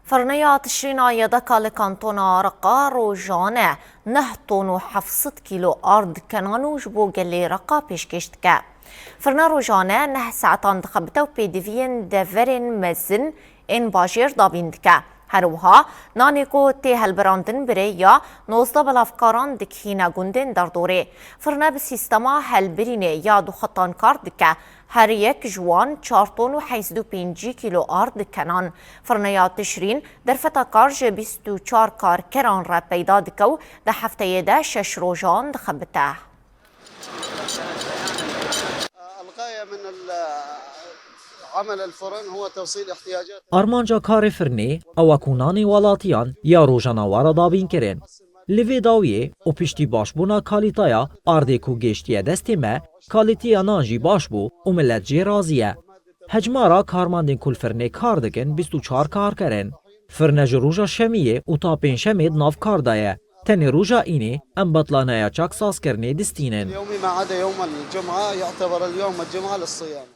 فرنيا تشرين يدك لكانتونا رقا روجانا نهتون حفصة كيلو أرض كانانو جبو قلي رقا بيشكشتكا فرنا روجانا نه ساعتان دخبتو بيدفين دفرين مزن إن باجير دابيندكا هروها نانيكو تي هالبراندن بريا نوزدا بالافكاران دكهينا گوندن در دوره فرنا بسيستما هالبريني يا دو خطان كاردكا هر یک جوان 4.85 کیلو آرد کنان فرنیا تشرین در فتا کارج 24 کار کران را پیدا دکو ده هفته ده 6 روزان دخبته. الغاية من عمل الفرن هو توصيل احتياجات آرمانجا کار فرنی او کنانی ولاتیان یا روزانا وارا دابین کرن. لیوی داویه او پشتی باش بونا کالیتایا آرده کو گشتیه دستی ما کالیتیا نانجی باش بو او ملت جی رازیه. هجمارا کارماندین کل فرنه کار دکن 24 کار کرن. فرنج روژا شمیه او تا پین شمید ناف کار دایه. تنی روژا اینه ام بطلانه چاک ساز کرنه دستینن. يومي ما عدا يوم الجمعة يعتبر اليوم الجمعة للصيام.